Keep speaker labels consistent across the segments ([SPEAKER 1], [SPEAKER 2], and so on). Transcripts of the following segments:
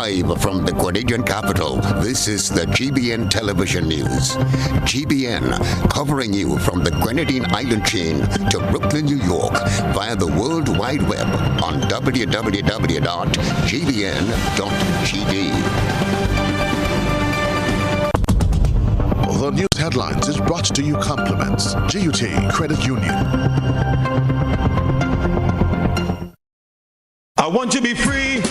[SPEAKER 1] Live from the Grenadian capital, this is the GBN television news. GBN, covering you from the Grenadine Island chain to Brooklyn, New York, via the World Wide Web on www.gbn.gd.
[SPEAKER 2] The news headlines is brought to you compliments GUT Credit Union.
[SPEAKER 3] I want to be free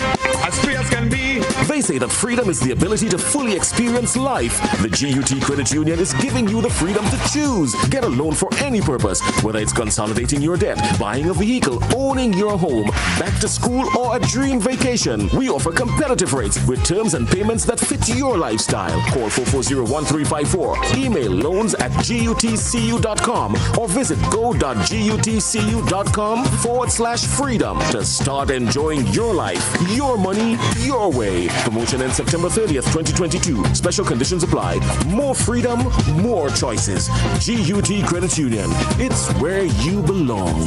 [SPEAKER 3] as can be.
[SPEAKER 4] They say that freedom is the ability to fully experience life. The GUT Credit Union is giving you the freedom to choose. Get a loan for any purpose, whether it's consolidating your debt, buying a vehicle, owning your home, back to school, or a dream vacation. We offer competitive rates with terms and payments that fit your lifestyle. Call 440-1354. Email loans@gutcu.com or visit go.gutcu.com/freedom to start enjoying your life, your money, your way. Promotion ends September 30th, 2022. Special conditions apply. More freedom, more choices. GUT Credit Union. It's where you belong.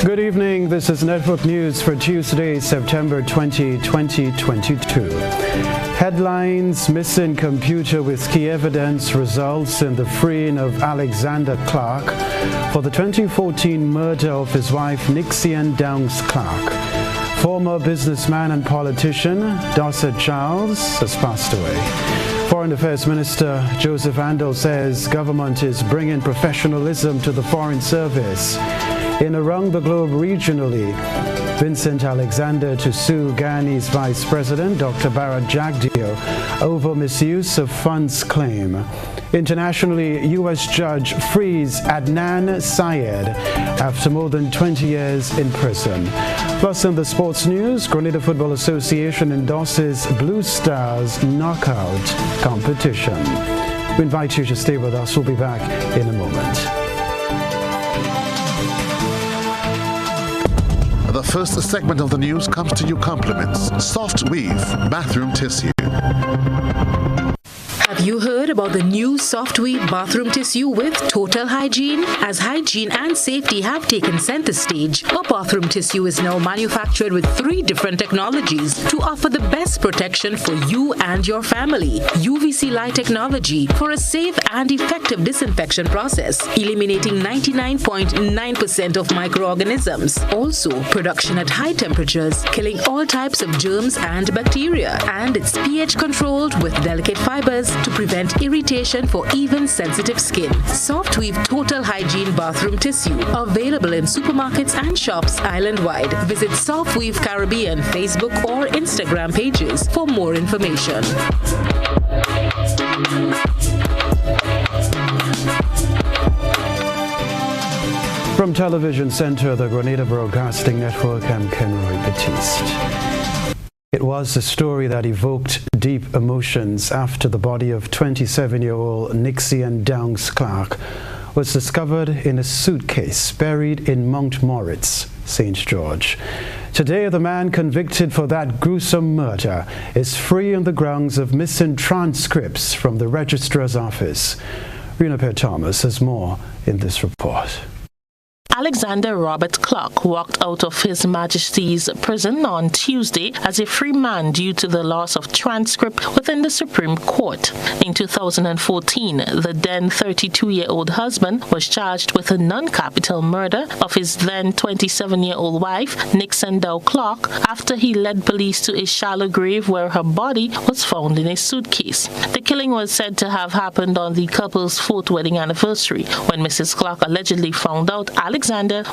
[SPEAKER 5] Good evening. This is Network News for Tuesday, September 20, 2022. Headlines: missing computer with key evidence results in the freeing of Alexander Clark for the 2014 murder of his wife Nixian Downs Clark. Former businessman and politician Dorset Charles has passed away. Foreign Affairs Minister Joseph Andel says government is bringing professionalism to the Foreign Service. In Around the Globe regionally, Vincent Alexander to sue Ghane's Vice President Dr. Bharat Jagdeo over misuse of funds claim. Internationally, U.S. judge frees Adnan Syed after more than 20 years in prison. Plus, in the sports news, Grenada Football Association endorses Blue Stars knockout competition. We invite you to stay with us. We'll be back in a moment.
[SPEAKER 2] The first segment of the news comes to you compliments Soft Weave Bathroom Tissue.
[SPEAKER 6] Have you heard about the new Soft Weave bathroom tissue with total hygiene? As hygiene and safety have taken center stage, our bathroom tissue is now manufactured with 3 different technologies to offer the best protection for you and your family. UVC light technology for a safe and effective disinfection process, eliminating 99.9% of microorganisms. Also, production at high temperatures, killing all types of germs and bacteria. And it's pH controlled with delicate fibers to prevent irritation for even sensitive skin. Soft Weave Total Hygiene Bathroom Tissue. Available in supermarkets and shops island-wide. Visit Soft Weave Caribbean Facebook or Instagram pages for more information.
[SPEAKER 5] From Television Center, the Grenada Broadcasting Network, I'm Kenroy, Baptiste. It was a story that evoked deep emotions after the body of 27-year-old Nixian Downs Clark was discovered in a suitcase buried in Mount Moritz, St. George. Today, the man convicted for that gruesome murder is free on the grounds of missing transcripts from the registrar's office. Rena Per Thomas has more in this report.
[SPEAKER 7] Alexander Robert Clark walked out of His Majesty's prison on Tuesday as a free man due to the loss of transcript within the Supreme Court. In 2014, the then 32-year-old husband was charged with a non-capital murder of his then 27-year-old wife, Nixian Downs Clark, after he led police to a shallow grave where her body was found in a suitcase. The killing was said to have happened on the couple's 4th wedding anniversary, when Mrs. Clark allegedly found out Alexander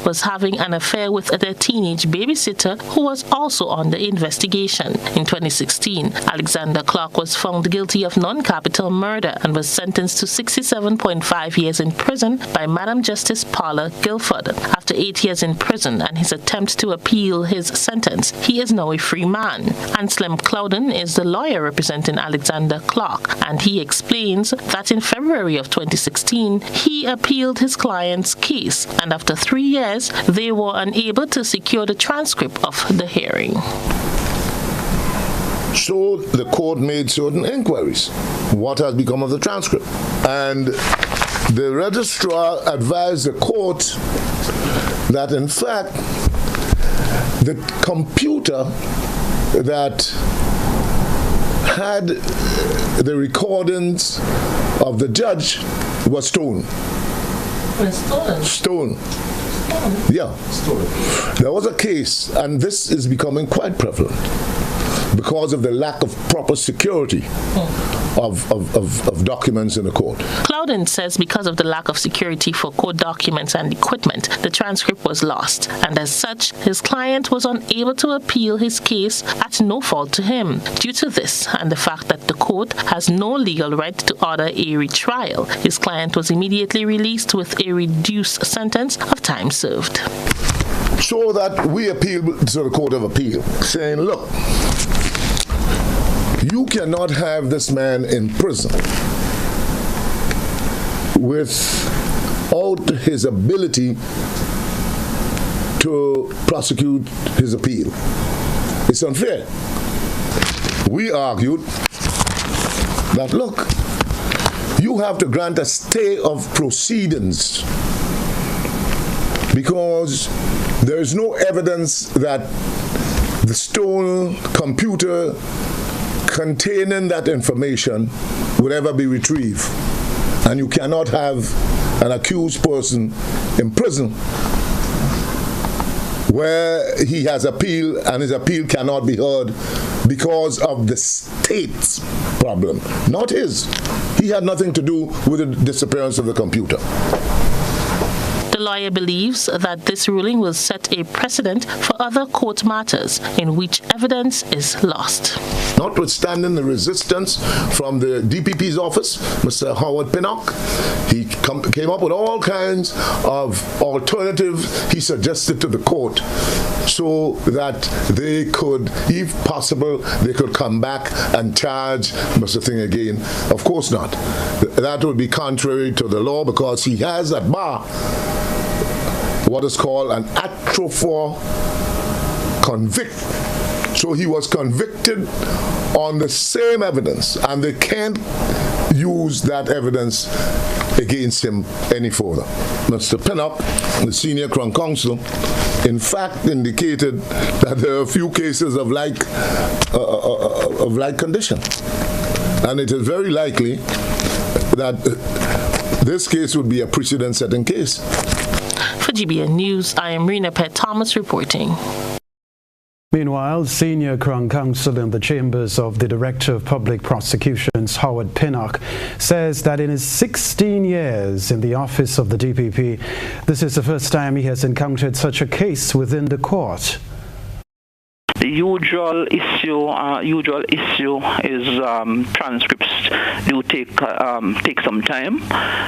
[SPEAKER 7] was having an affair with their teenage babysitter who was also under investigation. In 2016, Alexander Clark was found guilty of non-capital murder and was sentenced to 67.5 years in prison by Madam Justice Paula Guilford. After 8 years in prison and his attempt to appeal his sentence, he is now a free man. Anselm Clouden is the lawyer representing Alexander Clark, and he explains that in February of 2016, he appealed his client's case, and after 3 years, they were unable to secure the transcript of the hearing.
[SPEAKER 8] So the court made certain inquiries. What has become of the transcript? And the registrar advised the court that, in fact, the computer that had the recordings of the judge was stolen. Stolen. Yeah. There was a case, and this is becoming quite prevalent because of the lack of proper security of documents in the court.
[SPEAKER 7] Clouden says because of the lack of security for court documents and equipment, the transcript was lost, and as such, his client was unable to appeal his case at no fault to him. Due to this and the fact that the court has no legal right to order a retrial, his client was immediately released with a reduced sentence of time served.
[SPEAKER 8] So that we appealed to the Court of Appeal, saying, look, you cannot have this man in prison without his ability to prosecute his appeal. It's unfair. We argued that, look, you have to grant a stay of proceedings because there is no evidence that the stolen computer containing that information would ever be retrieved. And you cannot have an accused person in prison where he has appeal and his appeal cannot be heard because of the state's problem, not his. He had nothing to do with the disappearance of the computer.
[SPEAKER 7] The lawyer believes that this ruling will set a precedent for other court matters in which evidence is lost.
[SPEAKER 8] Notwithstanding the resistance from the DPP's office, Mr. Howard Pinnock, he came up with all kinds of alternatives he suggested to the court so that they could, if possible, they could come back and charge Mr. Thing again. Of course not. That would be contrary to the law because he has at bar what is called an atrophy convict. So he was convicted on the same evidence, and they can't use that evidence against him any further. Mr. Pinnock, the senior Crown Counsel, in fact indicated that there are a few cases of like condition. And it is very likely that this case would be a precedent-setting case.
[SPEAKER 7] For GBN News, I am Rena Pett Thomas reporting.
[SPEAKER 5] Meanwhile, senior Crown Counsel in the chambers of the Director of Public Prosecutions, Howard Pinnock, says that in his 16 years in the office of the DPP, this is the first time he has encountered such a case within the court.
[SPEAKER 9] The usual issue is transcripts do take some time,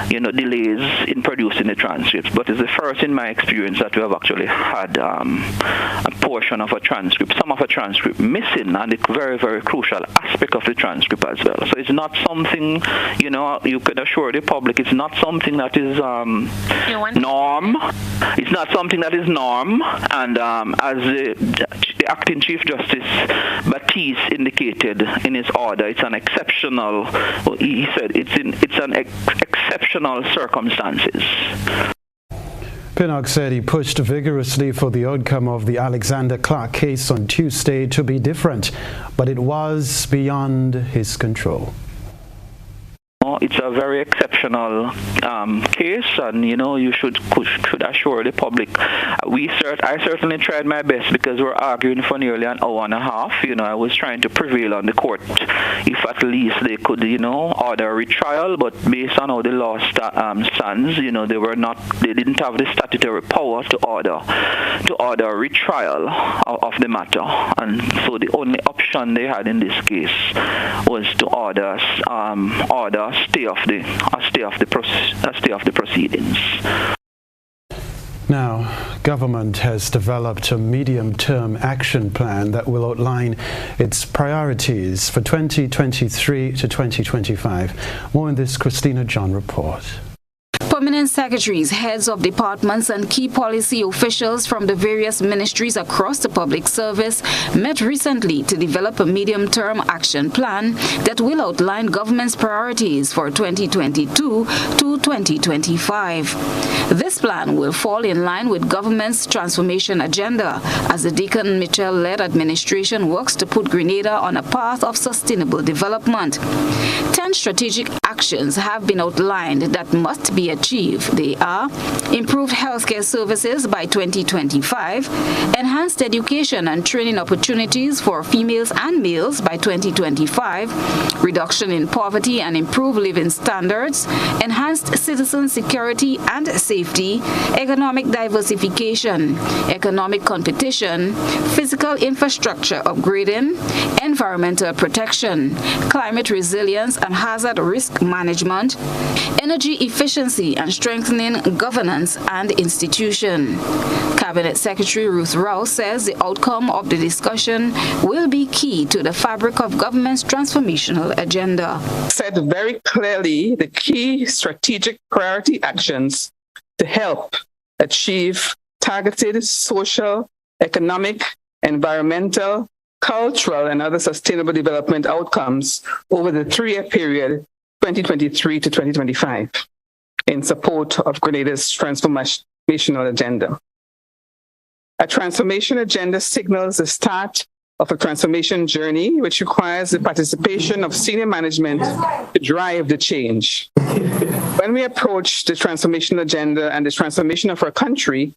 [SPEAKER 9] delays in producing the transcripts. But it's the first in my experience that we have actually had a portion of a transcript, some of a transcript missing, and a very, very crucial aspect of the transcript as well. So it's not something, you can assure the public, it's not something that is norm. It's not something that is norm, and as the acting Chief Justice Baptiste indicated in his order, it's an exceptional. He said it's an exceptional circumstances.
[SPEAKER 5] Pinnock said he pushed vigorously for the outcome of the Alexander Clark case on Tuesday to be different, but it was beyond his control.
[SPEAKER 9] It's a very exceptional case, and you should assure the public. I certainly tried my best because we're arguing for nearly an hour and a half. I was trying to prevail on the court, if at least they could, order a retrial. But based on how the law stands, they didn't have the statutory power to order a retrial of the matter, and so the only option they had in this case was to order stay of the proceedings.
[SPEAKER 5] Now, government has developed a medium-term action plan that will outline its priorities for 2023 to 2025. More in this Christina John report.
[SPEAKER 10] Permanent secretaries, heads of departments, and key policy officials from the various ministries across the public service met recently to develop a medium-term action plan that will outline government's priorities for 2022 to 2025. This plan will fall in line with government's transformation agenda as the Deacon Mitchell-led administration works to put Grenada on a path of sustainable development. 10 strategic actions have been outlined that must be achieved. They are improved healthcare services by 2025, enhanced education and training opportunities for females and males by 2025, reduction in poverty and improved living standards, enhanced citizen security and safety, economic diversification, economic competition, physical infrastructure upgrading, environmental protection, climate resilience and hazard risk management, energy efficiency and strengthening governance and institution. Cabinet Secretary Ruth Rouse says the outcome of the discussion will be key to the fabric of government's transformational agenda.
[SPEAKER 11] Said very clearly the key strategic priority actions to help achieve targeted social, economic, environmental, cultural, and other sustainable development outcomes over the 3-year period 2023 to 2025 in support of Grenada's transformational agenda. A transformation agenda signals the start of a transformation journey, which requires the participation of senior management to drive the change. When we approach the transformation agenda and the transformation of our country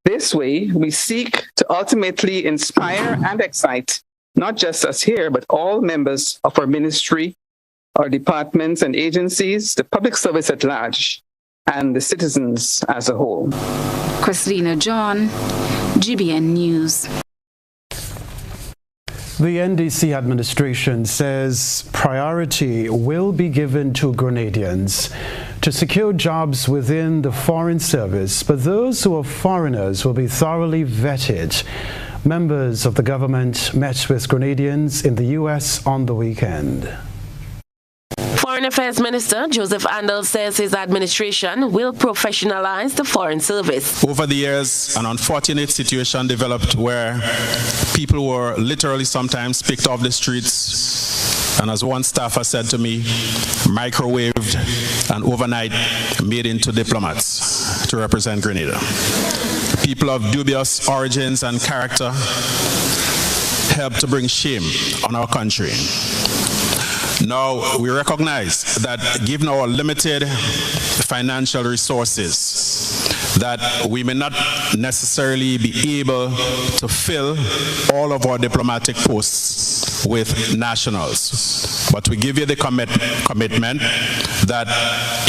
[SPEAKER 11] this way, we seek to ultimately inspire and excite not just us here, but all members of our ministry, our departments and agencies, the public service at large, and the citizens as a whole.
[SPEAKER 10] Christina John, GBN News.
[SPEAKER 5] The NDC administration says priority will be given to Grenadians to secure jobs within the foreign service, but those who are foreigners will be thoroughly vetted. Members of the government met with Grenadians in the U.S. on the weekend.
[SPEAKER 12] Foreign Affairs Minister Joseph Andel says his administration will professionalize the foreign service.
[SPEAKER 13] Over the years, an unfortunate situation developed where people were literally sometimes picked off the streets and, as one staffer said to me, microwaved and overnight made into diplomats to represent Grenada. People of dubious origins and character helped to bring shame on our country. Now, we recognize that given our limited financial resources, that we may not necessarily be able to fill all of our diplomatic posts with nationals. But we give you the commitment that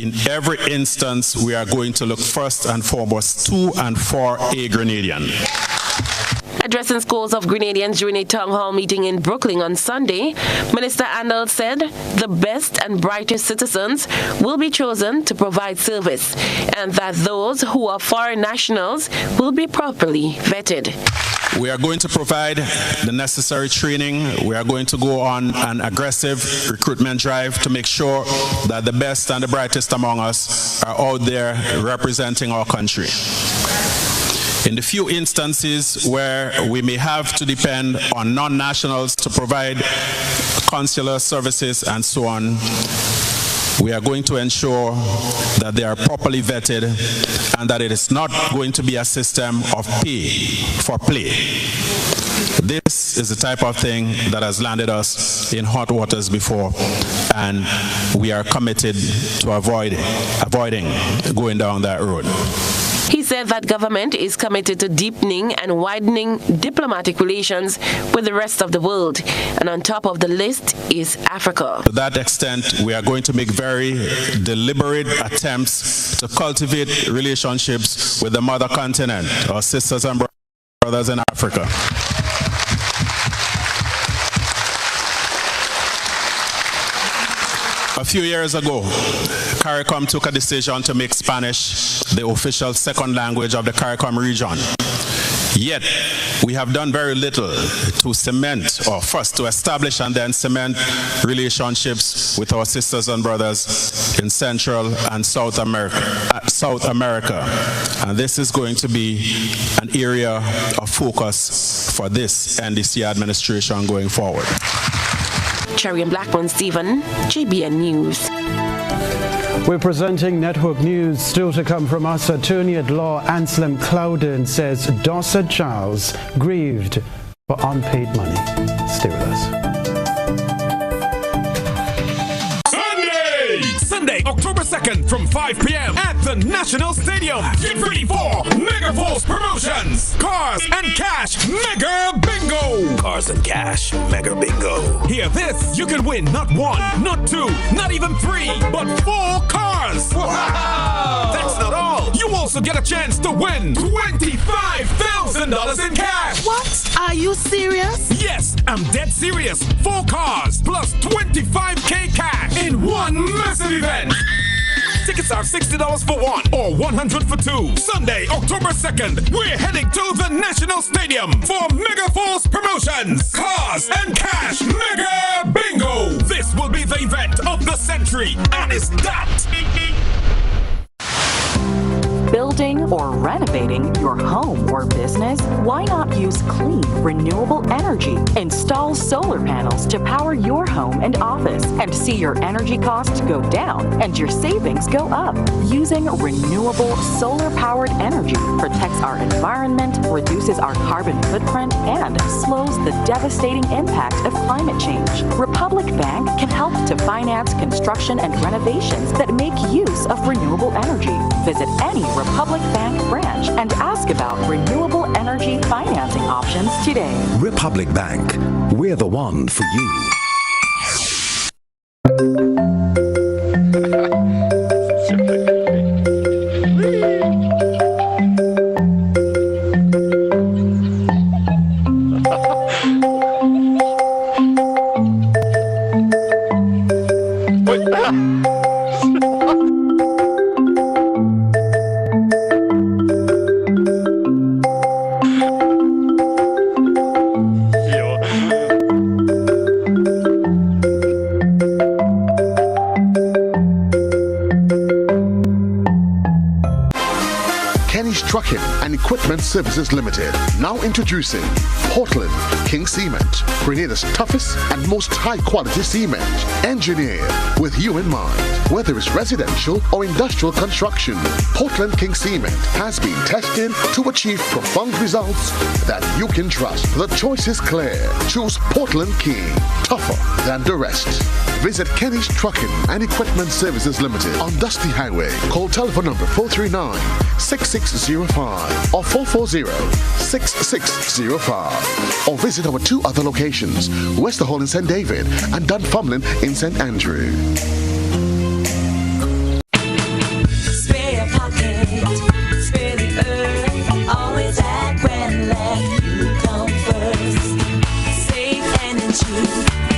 [SPEAKER 13] in every instance we are going to look first and foremost to and for a Grenadian.
[SPEAKER 12] Addressing scores of Grenadians during a town hall meeting in Brooklyn on Sunday, Minister Andel said the best and brightest citizens will be chosen to provide service and that those who are foreign nationals will be properly vetted.
[SPEAKER 13] We are going to provide the necessary training. We are going to go on an aggressive recruitment drive to make sure that the best and the brightest among us are out there representing our country. In the few instances where we may have to depend on non-nationals to provide consular services and so on, we are going to ensure that they are properly vetted and that it is not going to be a system of pay for play. This is the type of thing that has landed us in hot waters before, and we are committed to avoiding going down that road.
[SPEAKER 12] He said that government is committed to deepening and widening diplomatic relations with the rest of the world, and on top of the list is Africa.
[SPEAKER 13] To that extent, we are going to make very deliberate attempts to cultivate relationships with the mother continent, our sisters and brothers in Africa. A few years ago, CARICOM took a decision to make Spanish the official second language of the CARICOM region. Yet, we have done very little to cement, or first to establish and then cement relationships with our sisters and brothers in Central and South America. And this is going to be an area of focus for this NDC administration going forward.
[SPEAKER 12] Cherry and Blackburn Stephen, GBN News.
[SPEAKER 5] We're presenting Network News. Still to come from us, Attorney at Law Anselm Clouden says Dorset Charles grieved for unpaid money. Stay with us.
[SPEAKER 3] Sunday, October 2nd from 5 p.m. at the National Stadium. Get ready for Mega Force Promotions. Cars and Cash Mega Bingo.
[SPEAKER 4] Cars and Cash Mega Bingo.
[SPEAKER 3] Hear this. You can win not one, not two, not even three, but 4 cars. Wow! That's not all. You also get a chance to win $25,000 in cash.
[SPEAKER 14] What? Are you serious?
[SPEAKER 3] Yes, I'm dead serious. 4 cars plus $25K cash in one massive event. Tickets are $60 for one or $100 for two. Sunday, October 2nd, we're heading to the National Stadium for Mega Force Promotions. Cars and Cash Mega Bingo. This will be the event of the century, and it's that.
[SPEAKER 15] Building or renovating your home or business? Why not use clean, renewable energy? Install solar panels to power your home and office and see your energy costs go down and your savings go up. Using renewable solar-powered energy protects our environment, reduces our carbon footprint, and slows the devastating impact of climate change. Republic Bank can help to finance construction and renovations that make use of renewable energy. Visit any Republic Bank branch and ask about renewable energy financing options today.
[SPEAKER 16] Republic Bank, we're the one for you.
[SPEAKER 2] Trucking and Equipment Services Limited. Now introducing Portland King Cement, Grenada's toughest and most high-quality cement, engineered with you in mind. Whether it's residential or industrial construction, Portland King Cement has been tested to achieve profound results that you can trust. The choice is clear. Choose Portland King, tougher than the rest. Visit Kenny's Trucking and Equipment Services Limited on Dusty Highway. Call telephone number 439-6605 or 440-6605. Or visit our 2 other locations, Wester Hall in St. David and Dunfermline in St. Andrew.
[SPEAKER 17] Spare pocket, spare the earth, always at when left, you come first. Save energy,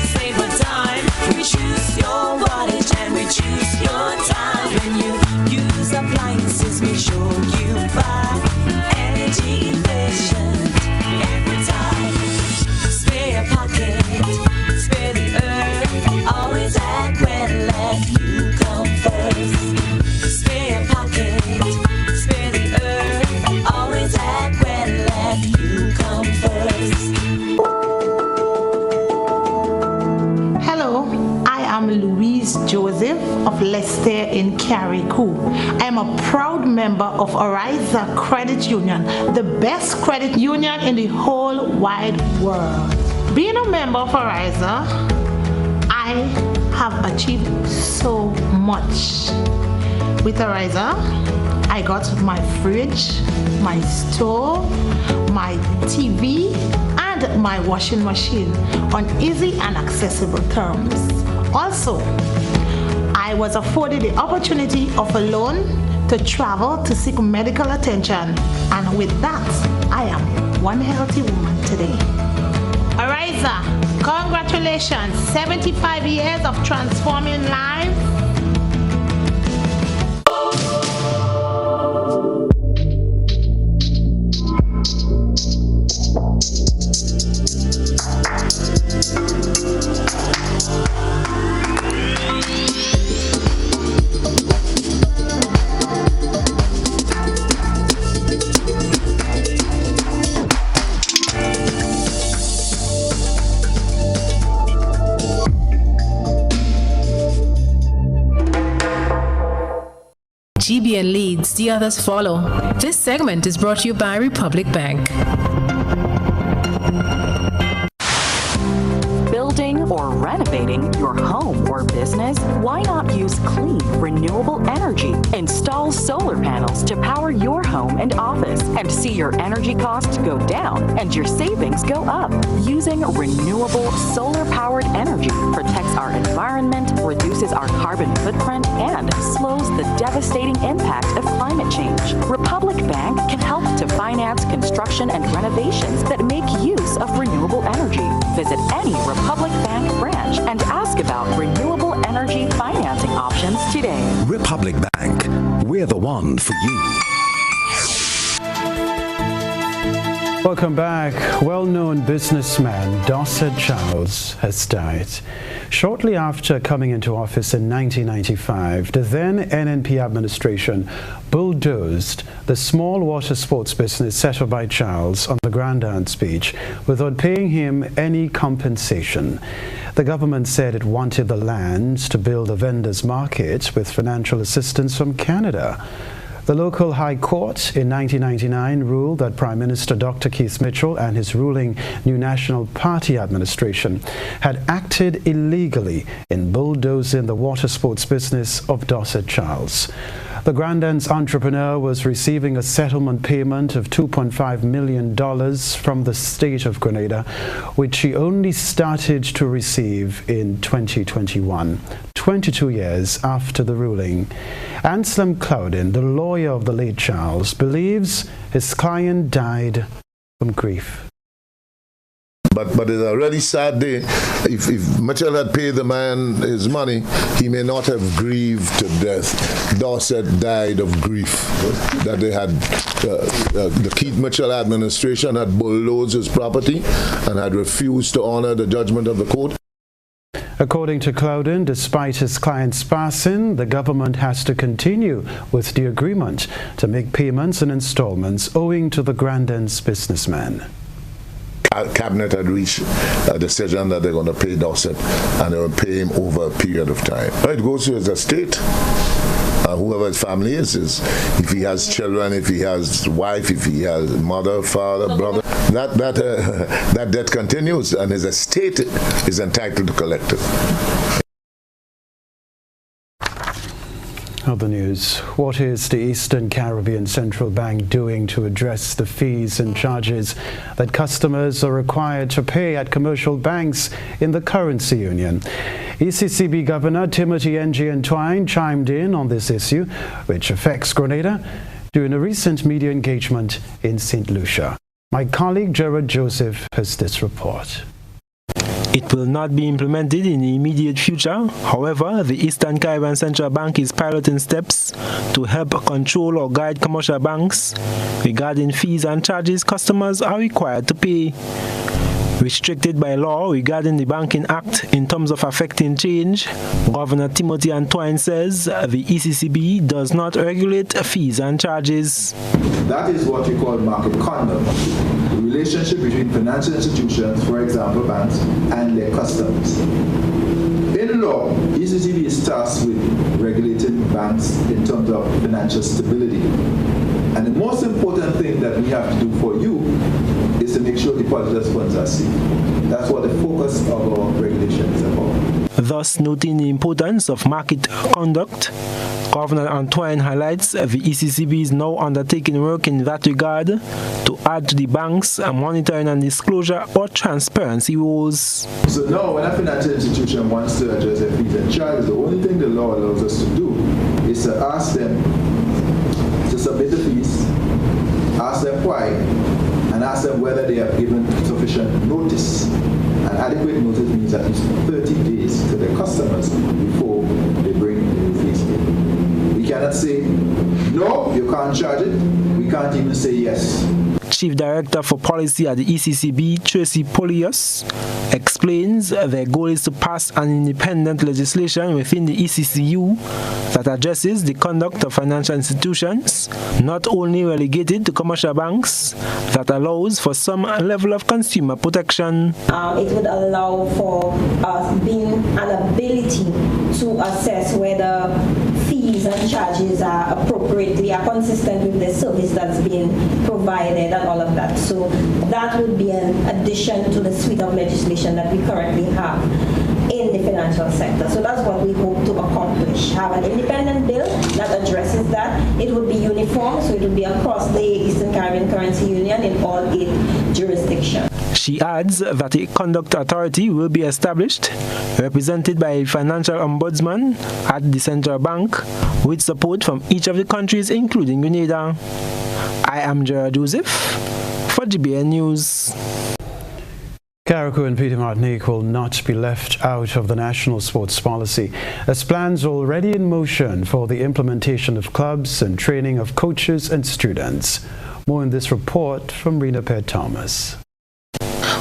[SPEAKER 17] save our time, reduce your wattage and reduce your time. When you use appliances, make sure you buy energy efficient every time. Spare pocket, spare the earth, always at when left, you come first. Spare pocket, spare the earth, always at when left, you come first.
[SPEAKER 14] Hello, I am Louise Joseph of Leicester in Carriacou. I am a proud member of Ariza Credit Union, the best credit union in the whole wide world. Being a member of Ariza, I have achieved so much. With Ariza, I got my fridge, my stove, my TV, and my washing machine on easy and accessible terms. Also, I was afforded the opportunity of a loan to travel to seek medical attention, and with that, I am one healthy woman today. Ariza, congratulations, 75 years of transforming lives.
[SPEAKER 6] GBN leads, the others follow. This segment is brought to you by Republic Bank.
[SPEAKER 15] Building or renovating your home or business? Why not use clean, renewable energy? Install solar panels to power your home and office and see your energy costs go down and your savings go up. Using renewable solar-powered energy protects our environment, reduces our carbon footprint, and slows the devastating impact of climate change. Republic Bank can help to finance construction and renovations that make use of renewable energy. Visit any Republic Bank branch and ask about renewable energy financing options today.
[SPEAKER 16] Republic Bank, we're the one for you.
[SPEAKER 5] Welcome back. Well-known businessman Dorset Charles has died. Shortly after coming into office in 1995, the then NNP administration bulldozed the small water sports business set up by Charles on the Grand Dance Beach without paying him any compensation. The government said it wanted the land to build a vendors market with financial assistance from Canada. The local High Court in 1999 ruled that Prime Minister Dr. Keith Mitchell and his ruling New National Party administration had acted illegally in bulldozing the water sports business of Dorset Charles. The Grand Dance entrepreneur was receiving a settlement payment of $2.5 million from the state of Grenada, which he only started to receive in 2021, 22 years after the ruling. Anselm Cloudin, the lawyer of the late Charles, believes his client died from grief.
[SPEAKER 8] But it's a really sad day. If Mitchell had paid the man his money, he may not have grieved to death. Dorset died of grief that they had, the Keith Mitchell administration had bulldozed his property and had refused to honor the judgment of the court.
[SPEAKER 5] According to Cloudin, despite his client's passing, the government has to continue with the agreement to make payments and installments owing to the Grand Dance businessman.
[SPEAKER 8] Cabinet had reached a decision that they're going to pay Dorset and they will pay him over a period of time. It goes to his estate. Whoever his family is, if he has children, if he has wife, if he has mother, father, brother, that debt continues and his estate is entitled to collect it.
[SPEAKER 5] Other news. What is the Eastern Caribbean Central Bank doing to address the fees and charges that customers are required to pay at commercial banks in the currency union? ECCB Governor Timothy N.G. Twine chimed in on this issue, which affects Grenada, during a recent media engagement in St. Lucia. My colleague Gerard Joseph has this report.
[SPEAKER 18] It will not be implemented in the immediate future. However, the Eastern Caribbean Central Bank is piloting steps to help control or guide commercial banks regarding fees and charges customers are required to pay. Restricted by law regarding the Banking Act in terms of affecting change, Governor Timothy Twine says the ECCB does not regulate fees and charges.
[SPEAKER 19] That is what we call market conduct, the relationship between financial institutions, for example banks, and their customers. In law, ECCB is tasked with regulating banks in terms of financial stability. And the most important thing that we have to do for you is to make sure depositors' funds are safe. That's what the focus of our regulation is about.
[SPEAKER 18] Thus, noting the importance of market conduct, Governor Twine highlights the ECCB is now undertaking work in that regard to add to the bank's monitoring and disclosure or transparency rules.
[SPEAKER 19] So now, when a financial institution wants to address their fees and charges, the only thing the law allows us to do is to ask them to submit the fees, ask them why, and ask them whether they have given sufficient notice. And adequate notice means at least 30 days to their customers before they bring the fees in. We cannot say, no, you can't charge it. We can't even say yes.
[SPEAKER 18] Chief Director for Policy at the ECCB, Tracy Polius, explains their goal is to pass an independent legislation within the ECCU that addresses the conduct of financial institutions, not only relegated to commercial banks, that allows for some level of consumer protection.
[SPEAKER 20] It would allow for us being an ability to assess whether fees maintenance charges are appropriately, are consistent with the service that's being provided and all of that. So that would be an addition to the suite of legislation that we currently have in the financial sector. So that's what we hope to accomplish. Have an independent bill that addresses that. It would be uniform, so it would be across the Eastern Caribbean Currency Union in all 8 jurisdictions.
[SPEAKER 18] She adds that a conduct authority will be established, represented by a financial ombudsman at the central bank, with support from each of the countries, including Grenada. I am Gerard Joseph for GBN News.
[SPEAKER 5] Carriacou and Peter Martinique will not be left out of the national sports policy, as plans are already in motion for the implementation of clubs and training of coaches and students. More in this report from Rena Pett Thomas.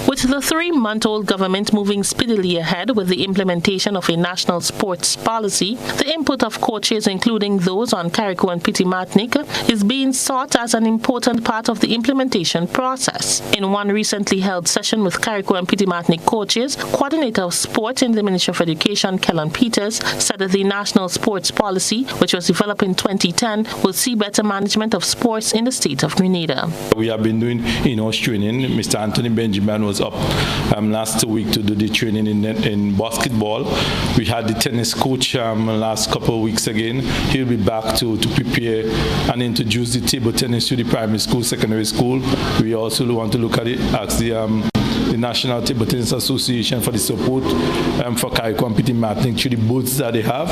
[SPEAKER 7] With the 3-month-old government moving speedily ahead with the implementation of a national sports policy, the input of coaches, including those on Carriacou and Petit Martinique, is being sought as an important part of the implementation process. In one recently held session with Carriacou and Petit Martinique coaches, Coordinator of Sport in the Ministry of Education, Kellen Peters, said that the national sports policy, which was developed in 2010, will see better management of sports in the state of Grenada.
[SPEAKER 21] We have been doing in-house training. Mr. Anthony Benjamin was up last week to do the training in basketball. We had the tennis coach last couple of weeks again. He'll be back to prepare and introduce the table tennis to the primary school, secondary school. We also want to look at it, ask the National Table Tennis Association for the support for Carriacou and Petit Martinique through the boards that they have.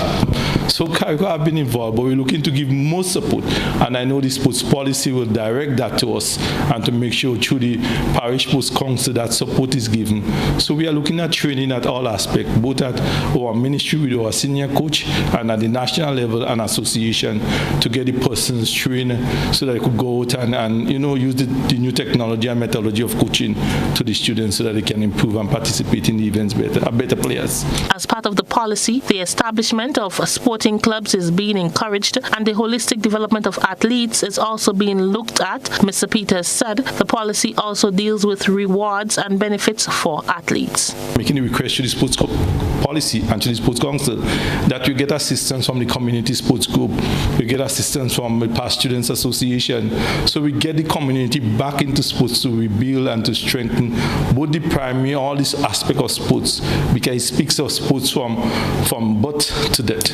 [SPEAKER 21] So Carriacou have been involved, but we're looking to give more support. And I know the sports policy will direct that to us and to make sure through the parish sports council that support is given. So we are looking at training at all aspects, both at our ministry with our senior coach and at the national level and association, to get the persons trained so that they could go out and use the new technology and methodology of coaching to the students, so that they can improve and participate in the events better, are better players.
[SPEAKER 7] As part of the policy, the establishment of sporting clubs is being encouraged, and the holistic development of athletes is also being looked at. Mr. Peters said the policy also deals with rewards and benefits for athletes.
[SPEAKER 21] Making a request to the sports policy and to the sports council that we get assistance from the community sports group, we get assistance from the past students association, so we get the community back into sports to rebuild and to strengthen both the primary, all this aspect of sports, because it speaks of sports from birth to death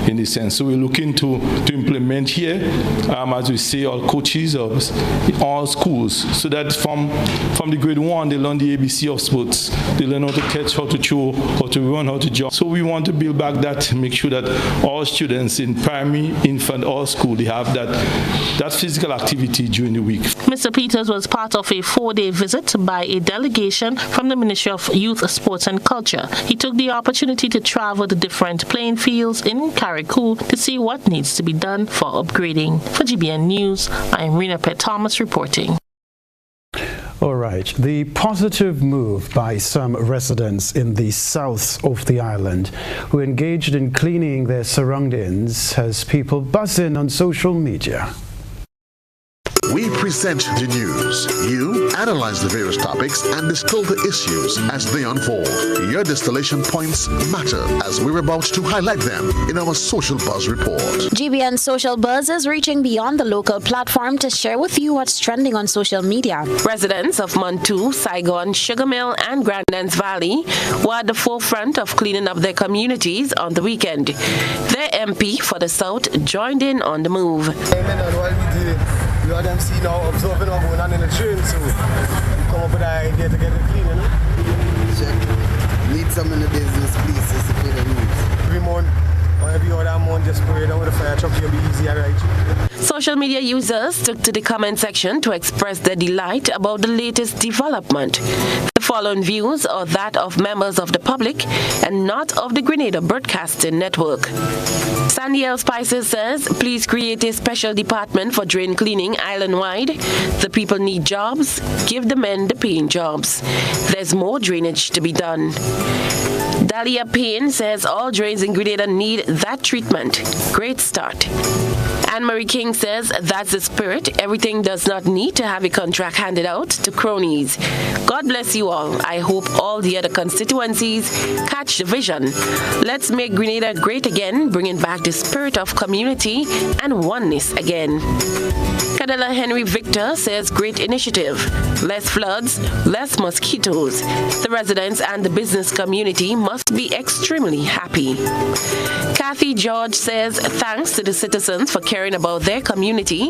[SPEAKER 21] in this sense. So we're looking to implement here, as we say, all coaches of all schools, so that from the grade 1 they learn the ABC of sports, they learn how to catch, how to throw, how to run, how to jump. So we want to build back that, make sure that all students in primary, infant, or school, they have that physical activity during the week.
[SPEAKER 7] Mr. Peters was part of a 4-day visit by a delegation from the Ministry of Youth, Sports and Culture. He took the opportunity to travel to different playing fields in Carriacou to see what needs to be done for upgrading. For GBN News, I am Rena Pett Thomas reporting.
[SPEAKER 5] All right. The positive move by some residents in the south of the island who engaged in cleaning their surroundings has people buzzing on social media.
[SPEAKER 2] We present the news. You analyze the various topics and distill the issues as they unfold. Your distillation points matter, as we're about to highlight them in our Social Buzz report.
[SPEAKER 22] GBN Social Buzz is reaching beyond the local platform to share with you what's trending on social media.
[SPEAKER 12] Residents of Montu, Saigon, Sugar Mill and Grand Anse Valley were at the forefront of cleaning up their communities on the weekend. Their MP for the South joined in on the move.
[SPEAKER 23] We all them see now observing what's going on in the train, so we come up with an idea to get it clean, you know? Check. Need some in the business, please, just to clean the news. Every month, or every other month, just spray it down with a fire truck, it'll be easier, right?
[SPEAKER 12] Social media users took to the comment section to express their delight about the latest development. The following views are that of members of the public and not of the Grenada Broadcasting Network. Sandy L. Spicer says, please create a special department for drain cleaning island-wide. The people need jobs. Give the men the paying jobs. There's more drainage to be done. Dahlia Payne says all drains in Grenada need that treatment. Great start. Anne-Marie King says that's the spirit. Everything does not need to have a contract handed out to cronies. God bless you all. I hope all the other constituencies catch the vision. Let's make Grenada great again, bringing back the spirit of community and oneness again. Cadella Henry Victor says great initiative. Less floods, less mosquitoes. The residents and the business community must be extremely happy. Kathy George says thanks to the citizens for caring about their community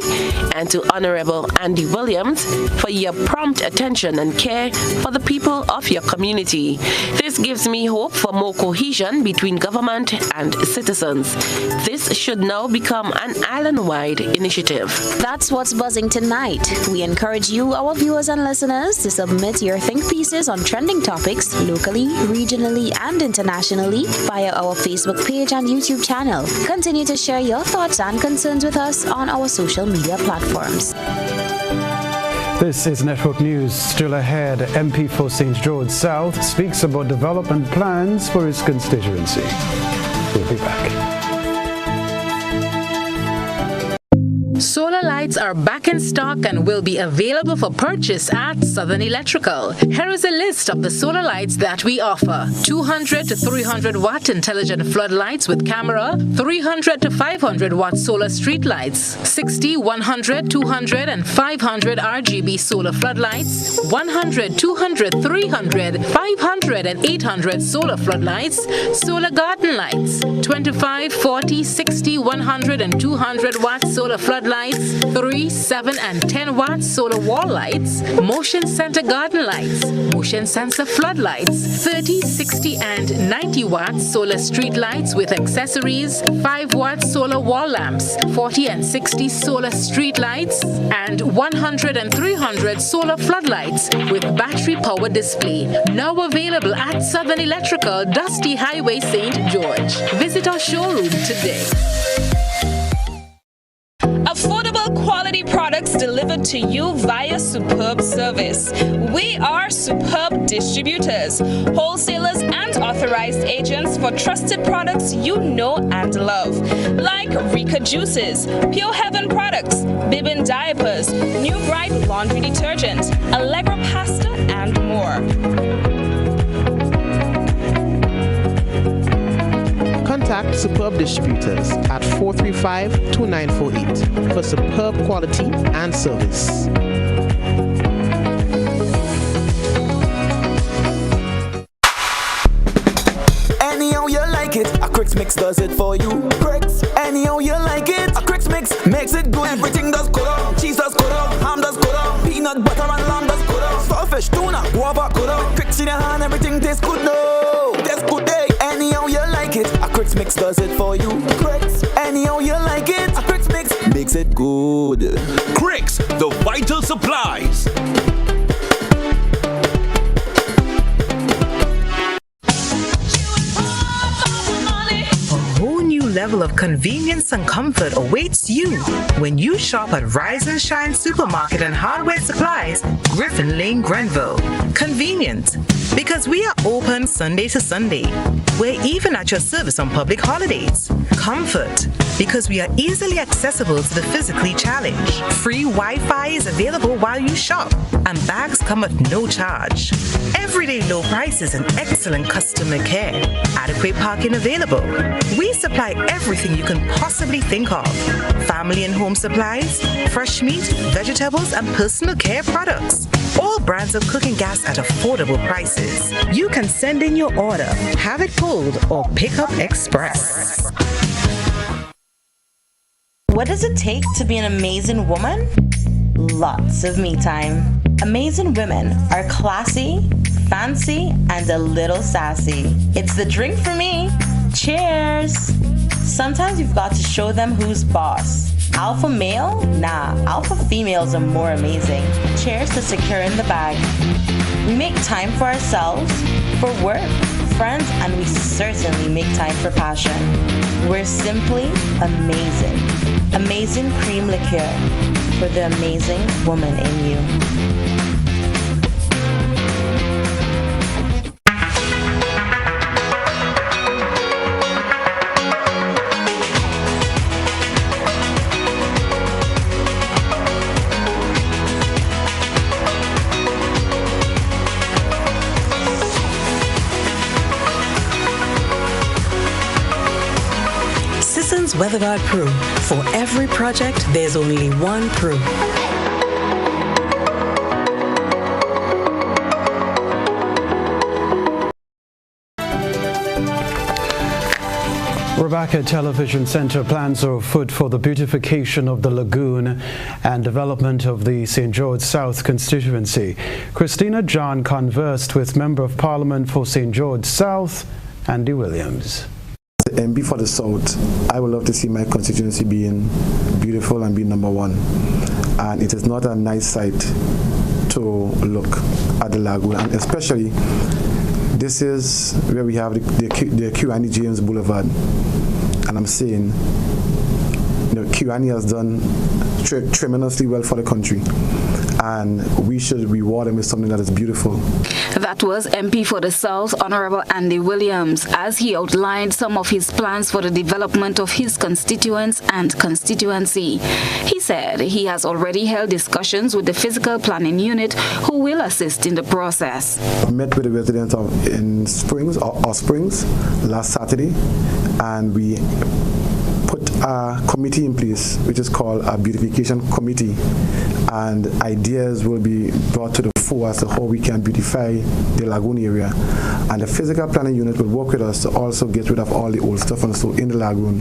[SPEAKER 12] and to Honorable Andy Williams for your prompt attention and care for the people of your community. This gives me hope for more cohesion between government and citizens. This should now become an island-wide initiative.
[SPEAKER 22] That's what's buzzing tonight. We encourage you, our viewers and listeners, to submit your think pieces on trending topics locally, regionally, and internationally via our Facebook page and YouTube channel. Continue to share your thoughts and concerns with us on our social media platforms.
[SPEAKER 5] This is Network News. Still ahead, MP for St. George South speaks about development plans for his constituency. We'll be back.
[SPEAKER 6] Solar lights are back in stock and will be available for purchase at Southern Electrical. Here is a list of the solar lights that we offer. 200 to 300 watt intelligent floodlights with camera, 300 to 500 watt solar street lights, 60, 100, 200 and 500 RGB solar floodlights, 100, 200, 300, 500 and 800 solar floodlights, solar garden lights, 25, 40, 60, 100 and 200 watt solar floodlights, 3, 7 and 10 watt solar wall lights, motion center garden lights, motion sensor floodlights, 30, 60 and 90 watt solar street lights with accessories, 5 watt solar wall lamps, 40 and 60 solar street lights, and 100 and 300 solar floodlights with battery power display. Now available at Southern Electrical, Dusty Highway, St. George. Visit our showroom today.
[SPEAKER 1] Affordable quality products delivered to you via Superb Service. We are Superb Distributors, wholesalers and authorized agents for trusted products you know and love, like Rika Juices, Pure Heaven products, Bibbin diapers, New Bright laundry detergent, Allegra pasta, and more.
[SPEAKER 9] Contact Superb Distributors at 435-2948 for superb quality and service.
[SPEAKER 11] Anyhow you like it, a Crix Mix does it for you. Crix, anyhow you like it, a Crix Mix makes it good. Everything does good up, cheese does good up, ham does good up, peanut butter and lamb does good up, saltfish, tuna, guava good up. Crix in your hand, everything tastes good no. Tastes good day. Anyhow you like it, a Crix Mix does it for you. Crix, anyhow you like it, a Crix Mix makes it good.
[SPEAKER 24] Crix, the vital supplies.
[SPEAKER 25] Level of convenience and comfort awaits you when you shop at Rise and Shine Supermarket and Hardware Supplies, Griffin Lane, Grenville. Convenient, because we are open Sunday to Sunday. We're even at your service on public holidays. Comfort, because we are easily accessible to the physically challenged. Free Wi-Fi is available while you shop, and bags come at no charge. Everyday low prices and excellent customer care. Adequate parking available. We supply everything you can possibly think of. Family and home supplies, fresh meat, vegetables, and personal care products. All brands of cooking gas at affordable prices. You can send in your order, have it pulled, or pick up express.
[SPEAKER 26] What does it take to be an amazing woman? Lots of me time. Amazing women are classy, fancy, and a little sassy. It's the drink for me. Cheers! Sometimes you've got to show them who's boss. Alpha male? Nah, alpha females are more amazing. Cheers to securing the bag. We make time for ourselves, for work, friends, and we certainly make time for passion. We're simply amazing. Amazing cream liqueur for the amazing woman in you.
[SPEAKER 25] WeatherGuard Pro. For every project, there's only one Pro.
[SPEAKER 5] Rebecca Television Centre plans are afoot for the beautification of the lagoon and development of the St. George South constituency. Christina John conversed with Member of Parliament for St. George South, Andy Williams.
[SPEAKER 3] The MP for the South, I would love to see my constituency being beautiful and being number one. And it is not a nice sight to look at the lagoon, and especially this is where we have the Kiwani James Boulevard. And I'm saying, Kiwani has done tremendously well for the country, and we should reward them with something that is beautiful.
[SPEAKER 1] That was MP for the South, Honorable Andy Williams, as he outlined some of his plans for the development of his constituents and constituency. He said he has already held discussions with the Physical Planning Unit, who will assist in the process.
[SPEAKER 3] I met with the residents in Springs last Saturday, and we put a committee in place which is called a beautification committee, and ideas will be brought to the fore as to how we can beautify the lagoon area. And the Physical Planning Unit will work with us to also get rid of all the old stuff and so in the lagoon,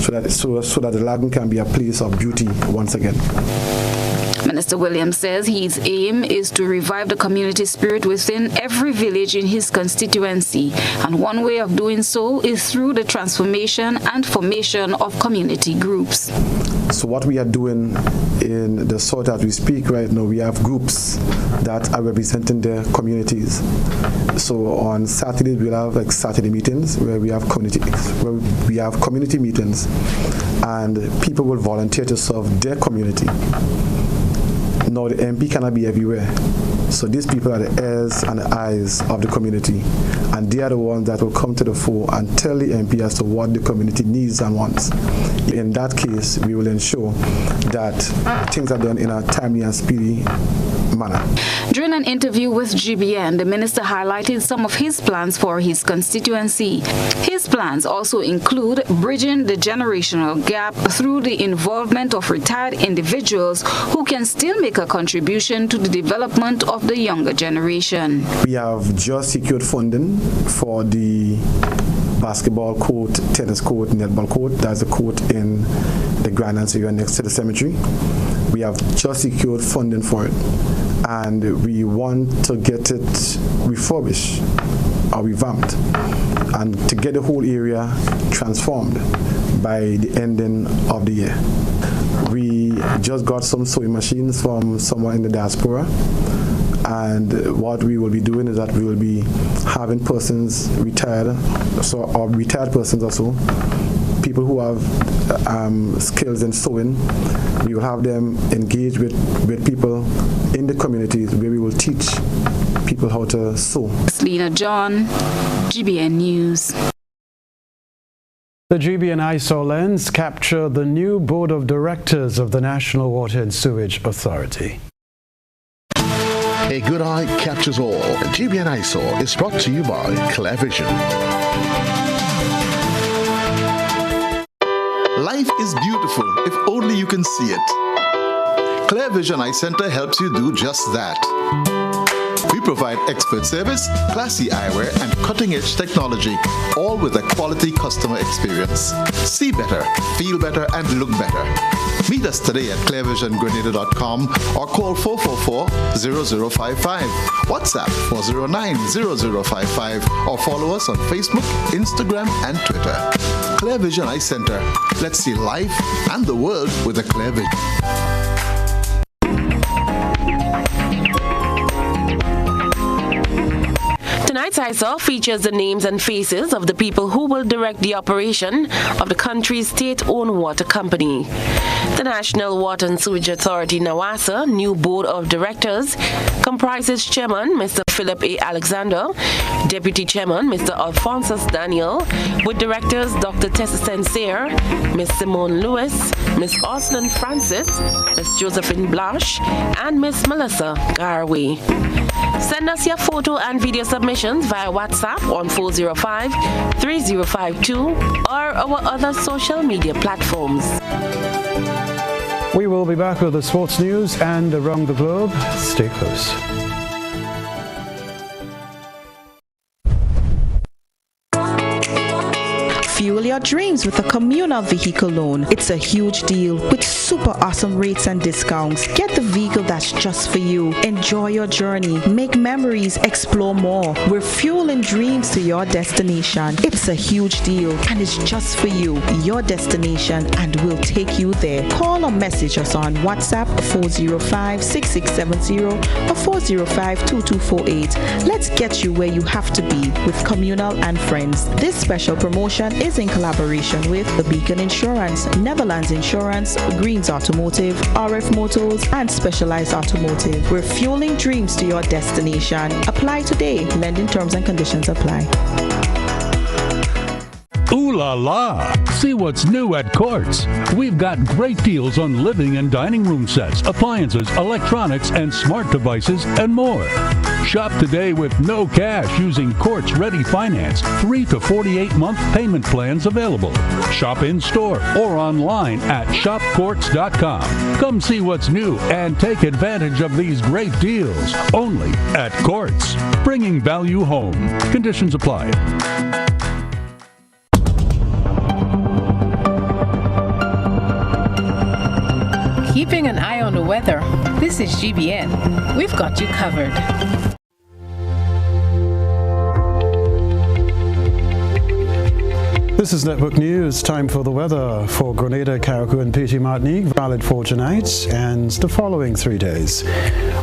[SPEAKER 3] so that the lagoon can be a place of beauty once again.
[SPEAKER 1] Minister Williams says his aim is to revive the community spirit within every village in his constituency, and one way of doing so is through the transformation and formation of community groups.
[SPEAKER 3] So what we are doing in the South as we speak right now, we have groups that are representing their communities. So on Saturdays we'll have Saturday meetings where we have community meetings, and people will volunteer to serve their community. Now the MP cannot be everywhere, so these people are the ears and the eyes of the community, and they are the ones that will come to the fore and tell the MP as to what the community needs and wants. In that case, we will ensure that things are done in a timely and speedy manner.
[SPEAKER 1] During an interview with GBN, the minister highlighted some of his plans for his constituency. His plans also include bridging the generational gap through the involvement of retired individuals who can still make a contribution to the development of the younger generation.
[SPEAKER 3] We have just secured funding for the basketball court, tennis court, netball court. That's a court in the Grandlands area next to the cemetery. We have just secured funding for it, and we want to get it refurbished or revamped and to get the whole area transformed by the ending of the year. We just got some sewing machines from someone in the diaspora, and what we will be doing is that we will be having persons retired, or retired persons also, people who have skills in sewing. We will have them engage with people in the communities where we will teach people how to sew.
[SPEAKER 1] Selena John, GBN News.
[SPEAKER 5] The GBN eyesore lens capture the new board of directors of the National Water and Sewage Authority.
[SPEAKER 2] A good eye captures all. GBN eyesore is brought to you by Clear Vision.
[SPEAKER 4] Life is beautiful if only you can see it. Clear Vision Eye Center helps you do just that. We provide expert service, classy eyewear, and cutting-edge technology, all with a quality customer experience. See better, feel better, and look better. Meet us today at clearvisiongrenada.com or call 444-0055, WhatsApp 409-0055, or follow us on Facebook, Instagram, and Twitter. Clear Vision Eye Center. Let's see life and the world with a clear vision.
[SPEAKER 12] Tonight's eyesore features the names and faces of the people who will direct the operation of the country's state-owned water company. The National Water and Sewage Authority, NAWASA, new board of directors comprises Chairman Mr. Philip A. Alexander, Deputy Chairman Mr. Alphonsus Daniel, with directors Dr. Tessa Sensier, Ms. Simone Lewis, Ms. Austin Francis, Ms. Josephine Blash, and Ms. Melissa Garway. Send us your photo and video submissions via WhatsApp on 405-3052 or our other social media platforms.
[SPEAKER 5] We will be back with the sports news and around the globe. Stay close.
[SPEAKER 10] Fuel your dreams with a communal vehicle loan. It's a huge deal with super awesome rates and discounts. Get the vehicle that's just for you. Enjoy your journey. Make memories. Explore more. We're fueling dreams to your destination. It's a huge deal and it's just for you. Your destination, and we'll take you there. Call or message us on WhatsApp 405-6670 or 405-2248. Let's get you where you have to be with Communal and Friends. This special promotion is in collaboration with The Beacon Insurance, Netherlands Insurance, Greens Automotive, RF Motors, and Specialized Automotive. We're fueling dreams to your destination. Apply today. Lending terms and conditions apply.
[SPEAKER 13] Ooh la la! See what's new at Courts. We've got great deals on living and dining room sets, appliances, electronics, and smart devices, and more. Shop today with no cash using Courts Ready Finance. 3 to 48-month payment plans available. Shop in store or online at shopcourts.com. Come see what's new and take advantage of these great deals only at Courts. Bringing value home. Conditions apply.
[SPEAKER 14] Keeping an eye on the weather. This is GBN. We've got you covered.
[SPEAKER 5] This is Network News. Time for the weather for Grenada, Carriacou, and PT Martinique. Valid for tonight and the following 3 days.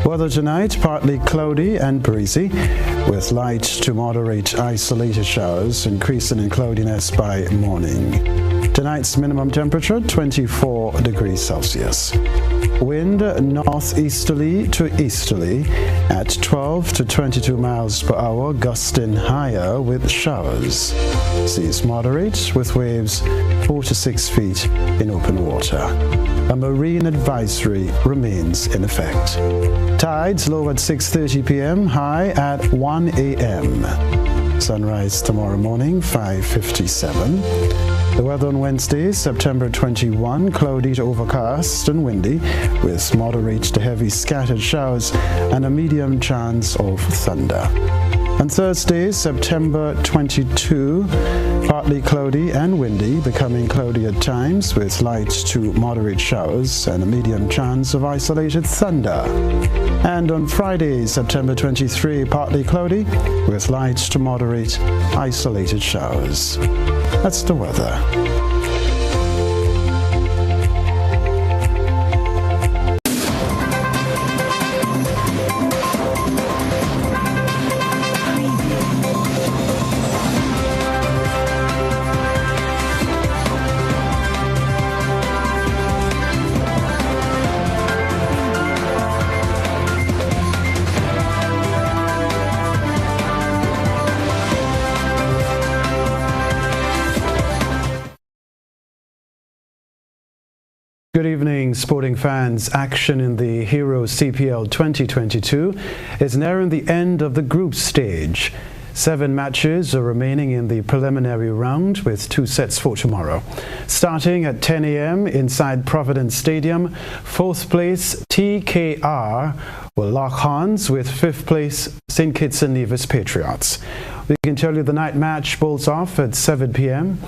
[SPEAKER 5] Weather tonight, partly cloudy and breezy, with light to moderate isolated showers, increasing in cloudiness by morning. Tonight's minimum temperature, 24 degrees Celsius. Wind northeasterly to easterly at 12 to 22 miles per hour, gusting higher with showers. Seas moderate with waves 4 to 6 feet in open water. A marine advisory remains in effect. Tides low at 6:30 p.m., high at 1 a.m. Sunrise tomorrow morning, 5:57. The weather on Wednesday, September 21, cloudy to overcast and windy, with moderate to heavy scattered showers and a medium chance of thunder. On Thursday, September 22, partly cloudy and windy, becoming cloudy at times with light to moderate showers and a medium chance of isolated thunder. And on Friday, September 23, partly cloudy with light to moderate isolated showers. That's the weather. Good evening, sporting fans. Action in the Heroes CPL 2022 is nearing the end of the group stage. 7 matches are remaining in the preliminary round with 2 sets for tomorrow. Starting at 10 a.m. inside Providence Stadium, 4th place TKR will lock horns with 5th place St. Kitts and Nevis Patriots. We can tell you the night match bolts off at 7 p.m.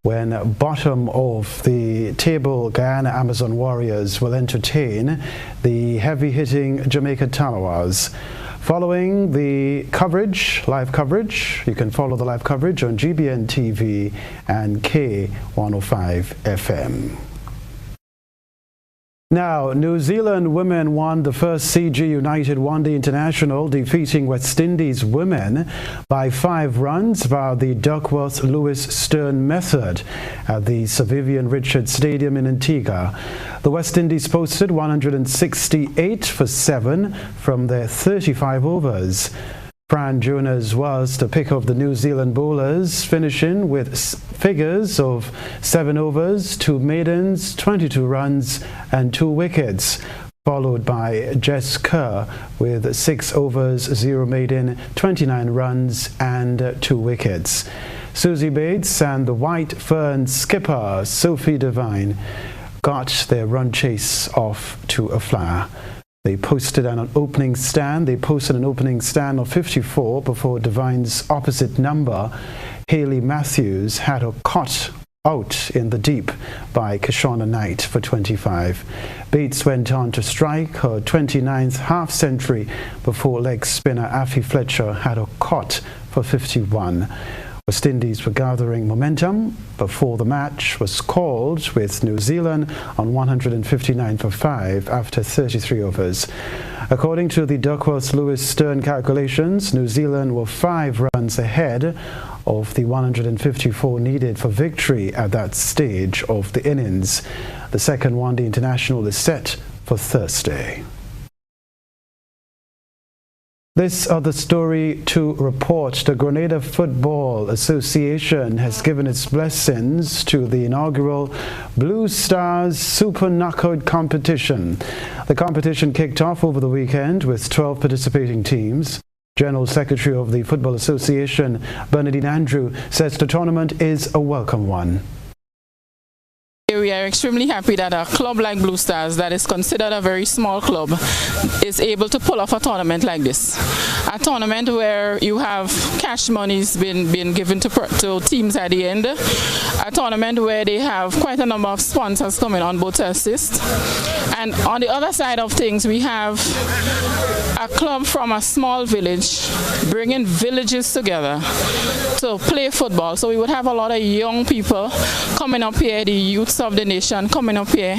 [SPEAKER 5] when bottom of the table Guyana Amazon Warriors will entertain the heavy-hitting Jamaica Tallawahs. Following the coverage, live coverage, you can follow the live coverage on GBN TV and K105 FM. Now, New Zealand women won the first CG United One-Day International, defeating West Indies women by 5 runs via the Duckworth-Lewis-Stern method at the Sir Vivian Richards Stadium in Antigua. The West Indies posted 168 for 7 from their 35 overs. Fran Jonas was the pick of the New Zealand bowlers, finishing with figures of 7 overs, 2 maidens, 22 runs and 2 wickets, followed by Jess Kerr with 6 overs, 0 maiden, 29 runs and 2 wickets. Susie Bates and the White Fern skipper Sophie Devine got their run chase off to a flyer. They posted an opening stand of 54 before Devine's opposite number, Hayley Matthews, had her caught out in the deep by Kashona Knight for 25. Bates went on to strike her 29th half-century before leg spinner Affie Fletcher had her caught for 51. West Indies were gathering momentum before the match was called, with New Zealand on 159 for 5 after 33 overs. According to the Duckworth-Lewis-Stern calculations, New Zealand were 5 runs ahead of the 154 needed for victory at that stage of the innings. The second one-day international is set for Thursday. This other story to report. The Grenada Football Association has given its blessings to the inaugural Blue Stars Super Knockout competition. The competition kicked off over the weekend with 12 participating teams. General Secretary of the Football Association, Bernadine Andrew, says the tournament is a welcome one.
[SPEAKER 8] We are extremely happy that a club like Blue Stars, that is considered a very small club, is able to pull off a tournament like this. A tournament where you have cash monies being given to teams at the end. A tournament where they have quite a number of sponsors coming on board to assist. And on the other side of things, we have a club from a small village bringing villages together to play football. So we would have a lot of young people coming up here, the youths of the nation coming up here.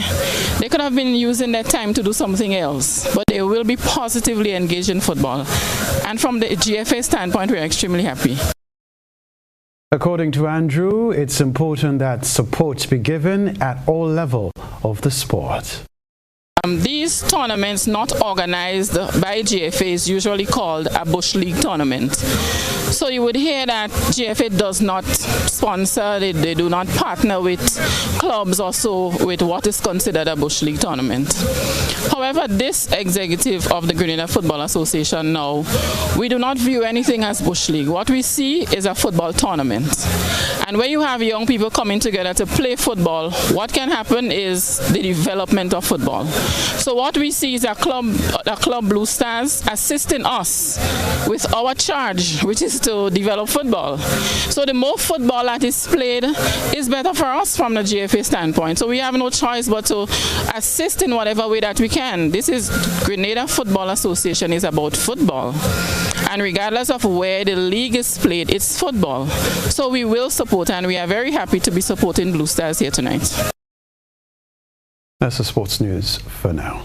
[SPEAKER 8] They could have been using their time to do something else, but they will be positively engaged in football. And from the GFA standpoint, we're extremely happy.
[SPEAKER 5] According to Andrew, it's important that support be given at all levels of the sport.
[SPEAKER 8] These tournaments not organized by GFA is usually called a Bush League tournament. So you would hear that GFA does not sponsor, they do not partner with clubs or so with what is considered a Bush League tournament. However, this executive of the Grenada Football Association now, we do not view anything as Bush League. What we see is a football tournament. And when you have young people coming together to play football, what can happen is the development of football. So what we see is a club Blue Stars assisting us with our charge, which is to develop football. So the more football that is played is better for us from the GFA standpoint. So we have no choice but to assist in whatever way that we can. This is Grenada Football Association is about football. And regardless of where the league is played, it's football. So we will support, and we are very happy to be supporting Blue Stars here tonight.
[SPEAKER 5] That's the sports news for now.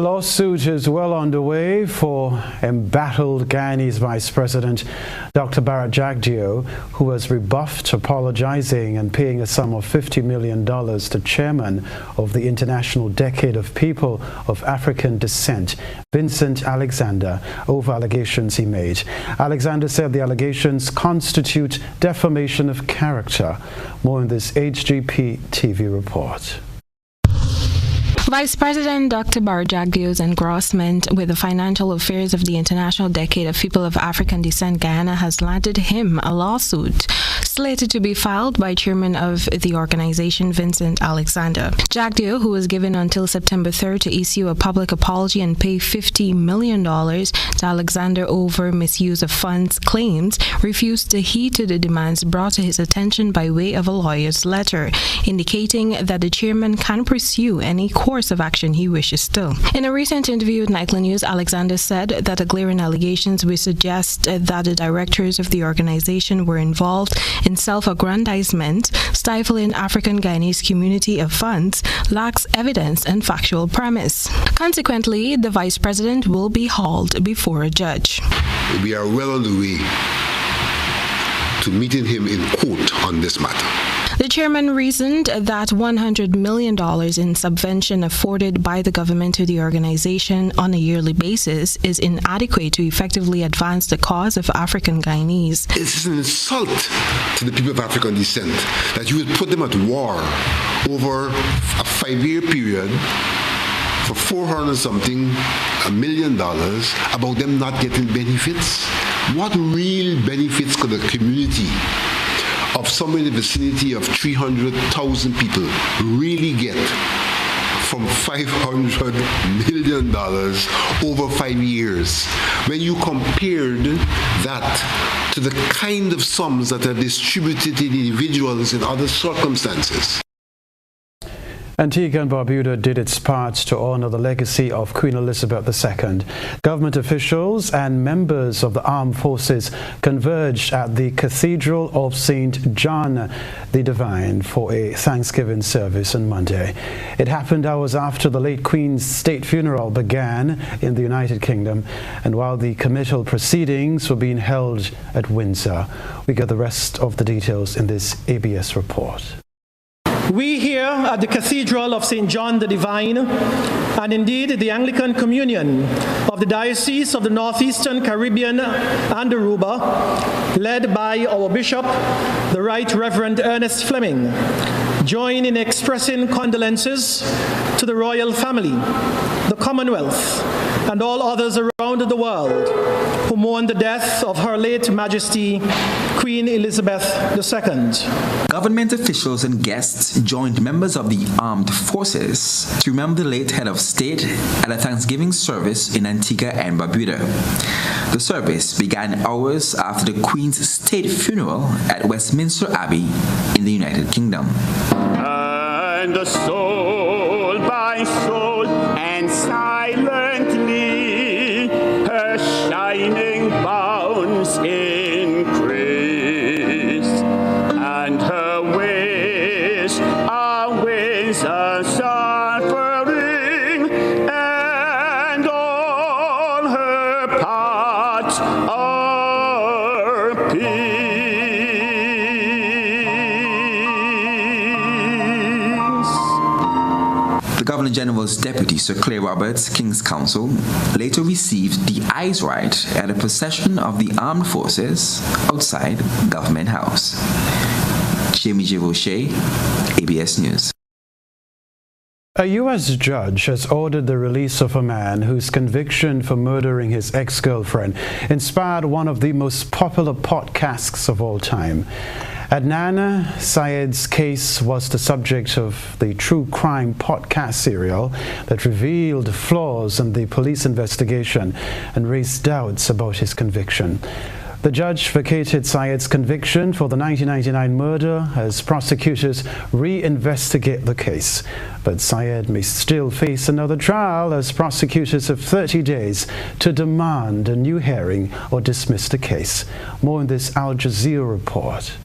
[SPEAKER 5] A lawsuit is well underway for embattled Guyanese Vice President Dr. Barrett Jagdeo, who was rebuffed apologizing and paying a sum of $50 million to chairman of the International Decade of People of African Descent, Vincent Alexander, over allegations he made. Alexander said the allegations constitute defamation of character. More in this HGP TV report.
[SPEAKER 15] Vice President Dr. Barrett Jagdeo's engrossment with the financial affairs of the International Decade of People of African Descent Guyana has landed him a lawsuit slated to be filed by chairman of the organization, Vincent Alexander. Jagdeo, who was given until September 3rd to issue a public apology and pay $50 million to Alexander over misuse of funds, claims refused to heed to the demands brought to his attention by way of a lawyer's letter, indicating that the chairman can pursue any course of action he wishes to. In a recent interview with Nightly News, Alexander said that the glaring allegations which suggest that the directors of the organization were involved in self-aggrandizement, stifling African Guyanese community of funds, lacks evidence and factual premise. Consequently, the vice president will be hauled before a judge.
[SPEAKER 16] We are well on the way to meeting him in court on this matter.
[SPEAKER 15] The chairman reasoned that $100 million in subvention afforded by the government to the organization on a yearly basis is inadequate to effectively advance the cause of African Guyanese.
[SPEAKER 16] It's an insult to the people of African descent that you would put them at war over a 5-year period for $400-something million about them not getting benefits. What real benefits could a community of somewhere in the vicinity of 300,000 people really get from $500 million over 5 years? When you compared that to the kind of sums that are distributed to individuals in other circumstances.
[SPEAKER 5] Antigua and Barbuda did its part to honor the legacy of Queen Elizabeth II. Government officials and members of the armed forces converged at the Cathedral of St. John the Divine for a Thanksgiving service on Monday. It happened hours after the late Queen's state funeral began in the United Kingdom, and while the committal proceedings were being held at Windsor. We get the rest of the details in this ABS report.
[SPEAKER 17] We here at the Cathedral of St. John the Divine, and indeed the Anglican Communion of the Diocese of the Northeastern Caribbean and Aruba, led by our Bishop, the Right Reverend Ernest Fleming, join in expressing condolences to the royal family, the Commonwealth, and all others around the world who mourn the death of Her late Majesty, Queen Elizabeth II.
[SPEAKER 18] Government officials and guests joined members of the armed forces to remember the late head of state at a Thanksgiving service in Antigua and Barbuda. The service began hours after the Queen's state funeral at Westminster Abbey in the United Kingdom.
[SPEAKER 19] And the soul by soul and silently her shining bounds increase, and her ways are ways of suffering, and all her paths are peace.
[SPEAKER 18] The Governor General's deputy, Sir Clay Roberts, King's Counsel, later received the eyes right at a procession of the armed forces outside Government House. Jamie J. Roche, ABS News.
[SPEAKER 5] A U.S. judge has ordered the release of a man whose conviction for murdering his ex-girlfriend inspired one of the most popular podcasts of all time. Adnan Syed's case was the subject of the true crime podcast serial that revealed flaws in the police investigation and raised doubts about his conviction. The judge vacated Syed's conviction for the 1999 murder as prosecutors re-investigate the case. But Syed may still face another trial as prosecutors have 30 days to demand a new hearing or dismiss the case. More in this Al Jazeera report.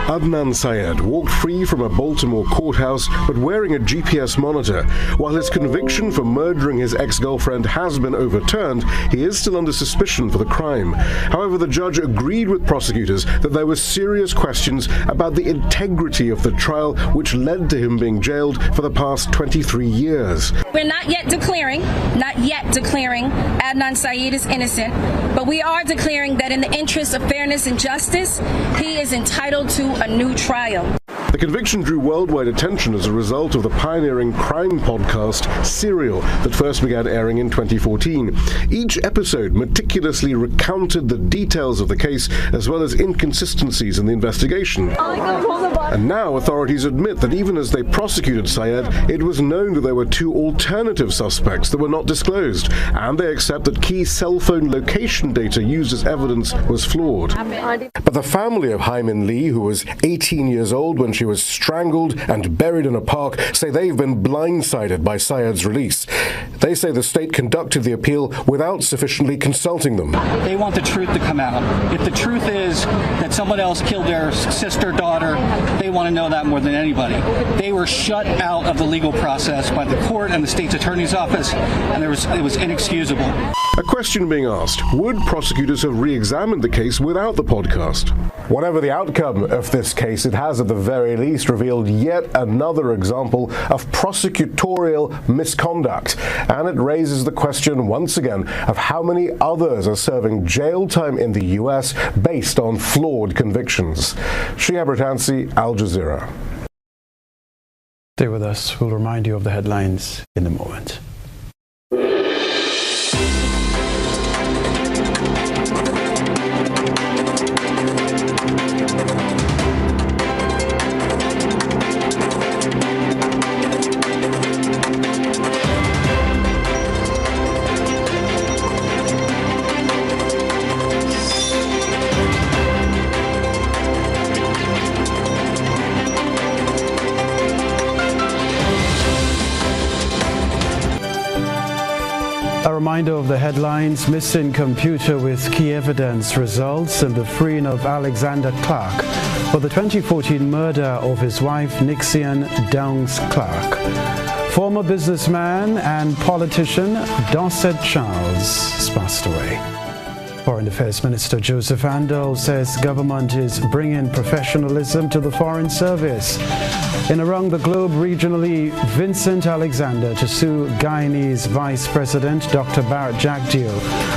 [SPEAKER 6] Adnan Syed walked free from a Baltimore courthouse but wearing a GPS monitor. While his conviction for murdering his ex-girlfriend has been overturned, he is still under suspicion for the crime. However, the judge agreed with prosecutors that there were serious questions about the integrity of the trial, which led to him being jailed for the past 23 years.
[SPEAKER 7] We're not yet declaring Adnan Syed is innocent, but we are declaring that in the interest of fairness and justice, he is entitled to a new trial.
[SPEAKER 6] The conviction drew worldwide attention as a result of the pioneering crime podcast Serial that first began airing in 2014. Each episode meticulously recounted the details of the case as well as inconsistencies in the investigation. And now authorities admit that even as they prosecuted Syed, it was known that there were two alternative suspects that were not disclosed, and they accept that key cell phone location data used as evidence was flawed. But the family of Hyman Lee, who was 18 years old when she was strangled and buried in a park, say they've been blindsided by Syed's release. They say the state conducted the appeal without sufficiently consulting them.
[SPEAKER 20] They want the truth to come out. If the truth is that someone else killed their sister, daughter, they want to know that more than anybody. They were shut out of the legal process by the court and the state's attorney's office, and it was inexcusable.
[SPEAKER 6] A question being asked, would prosecutors have re-examined the case without the podcast? Whatever the outcome of this case, it has at the very least revealed yet another example of prosecutorial misconduct. And it raises the question once again of how many others are serving jail time in the US based on flawed convictions. Shihab Ratansi, Al Jazeera.
[SPEAKER 5] Stay with us. We'll remind you of the headlines in a moment. A reminder of the headlines: missing computer with key evidence results in the freeing of Alexander Clark for the 2014 murder of his wife Nixian Downs Clark. Former businessman and politician Dorset Charles has passed away. Foreign Affairs Minister Joseph Andel says government is bringing professionalism to the Foreign Service. In around the globe regionally, Vincent Alexander to sue Guyanese Vice President Dr. Barrett Jagdeo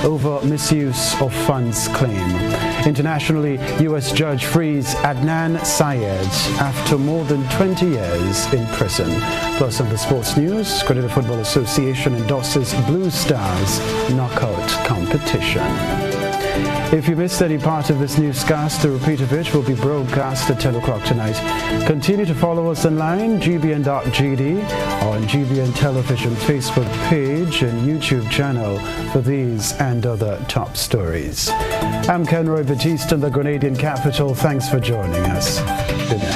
[SPEAKER 5] over misuse of funds claim. Internationally, U.S. judge frees Adnan Syed after more than 20 years in prison. Plus, in the sports news, Grenada Football Association endorses Blue Stars knockout competition. If you missed any part of this newscast, the repeat of it will be broadcast at 10 o'clock tonight. Continue to follow us online, gbn.gd, or on GBN Television Facebook page and YouTube channel for these and other top stories. I'm Kenroy, Baptiste in the Grenadian capital. Thanks for joining us. Good night.